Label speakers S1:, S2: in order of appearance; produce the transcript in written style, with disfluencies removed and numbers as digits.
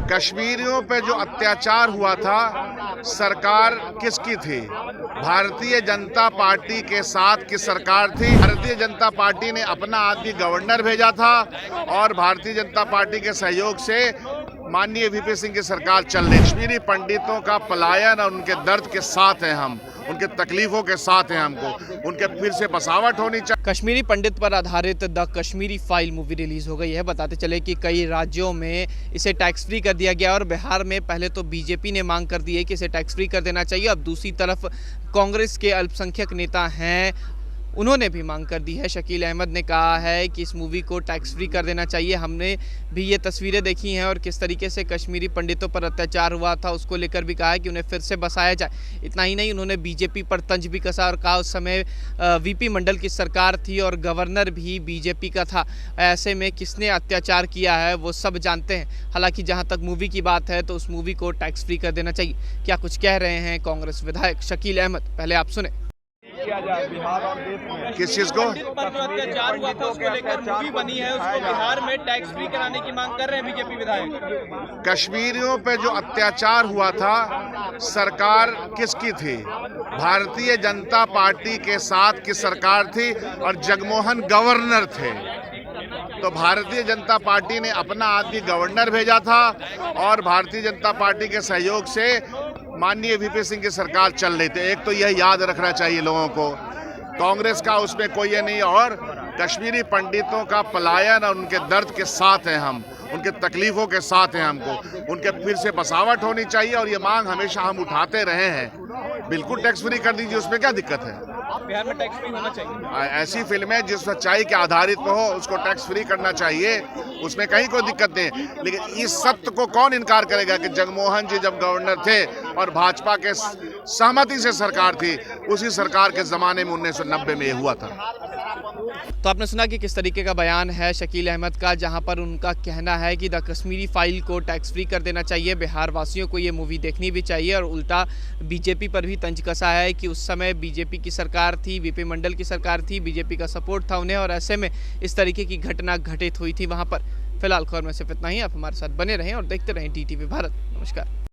S1: कश्मीरियों पे जो अत्याचार हुआ था, सरकार किसकी थी? भारतीय जनता पार्टी के साथ की सरकार थी। भारतीय जनता पार्टी ने अपना आदमी गवर्नर भेजा था और भारतीय जनता पार्टी के सहयोग से माननीय वीपी सिंह की सरकार चल रही। कश्मीरी पंडितों का पलायन और उनके दर्द के साथ हैं हम, उनके तकलीफों के साथ हैं हमको, उनके फिर से बसावट होनी चाहिए।
S2: कश्मीरी पंडित पर आधारित the Kashmiri file movie release हो गई है। बताते चले कि कई राज्यों में इसे टैक्स फ्री कर दिया गया और बिहार में पहले तो बीजेपी ने मांग कर दी है कि इसे टैक्स फ्री कर देना चाहिए। अब दूसरी तरफ कांग्रेस के अल्पसंख्यक नेता हैं, उन्होंने भी मांग कर दी है। शकील अहमद ने कहा है कि इस मूवी को टैक्स फ्री कर देना चाहिए। हमने भी ये तस्वीरें देखी हैं और किस तरीके से कश्मीरी पंडितों पर अत्याचार हुआ था उसको लेकर भी कहा है कि उन्हें फिर से बसाया जाए। इतना ही नहीं, उन्होंने बीजेपी पर तंज भी कसा और कहा उस समय वीपी मंडल की सरकार थी और गवर्नर भी बीजेपी का था। ऐसे में किसने अत्याचार किया है वो सब जानते हैं। हालांकि जहाँ तक मूवी की बात है तो उस मूवी को टैक्स फ्री कर देना चाहिए। क्या कुछ कह रहे हैं कांग्रेस विधायक शकील अहमद, पहले आप सुने।
S3: बिहार और देश में
S1: किस चीज को?
S4: पर जो अत्याचार हुआ था उसको लेकर मूवी बनी है, उसको बिहार में टैक्स फ्री कराने की मांग कर रहे हैं बीजेपी विधायक।
S1: कश्मीरियों पे जो अत्याचार हुआ था, सरकार किसकी थी? भारतीय जनता पार्टी के साथ की सरकार थी और जगमोहन गवर्नर थे। तो भारतीय जनता पार्टी ने अपना आदमी गवर्नर भेजा था और भारतीय जनता पार्टी के सहयोग से माननीय वीपी सिंह की सरकार चल रही थी। एक तो यह याद रखना चाहिए लोगों को, कांग्रेस का उसमें कोई ये नहीं। और कश्मीरी पंडितों का पलायन और उनके दर्द के साथ हैं हम, उनके तकलीफों के साथ हैं हमको, उनके फिर से बसावट होनी चाहिए और ये मांग हमेशा हम उठाते रहे हैं। बिल्कुल टैक्स फ्री कर दीजिए, उसमें क्या दिक्कत है?
S4: बिहार में टैक्स फ्री होना चाहिए।
S1: ऐसी फिल्में जिस सच्चाई के आधारित पर हो उसको टैक्स फ्री करना चाहिए, उसमें कहीं कोई दिक्कत नहीं। लेकिन इस सत्य को कौन इनकार करेगा कि जगमोहन जी जब गवर्नर थे और भाजपा के सहमति से सरकार थी, उसी सरकार के जमाने में 1990 में ये हुआ था।
S2: तो आपने सुना कि किस तरीके का बयान है शकील अहमद का, जहां पर उनका कहना है कि द कश्मीरी फाइल को टैक्स फ्री कर देना चाहिए। बिहार वासियों को ये मूवी देखनी भी चाहिए और उल्टा बीजेपी पर भी तंज कसा है कि उस समय बीजेपी की सरकार थी, वीपी मंडल की सरकार थी, बीजेपी का सपोर्ट था उन्हें और ऐसे में इस तरीके की घटना घटित हुई थी वहाँ पर। फिलहाल खबर में सिर्फ इतना ही। आप हमारे साथ बने रहें और देखते रहें DTV भारत। नमस्कार।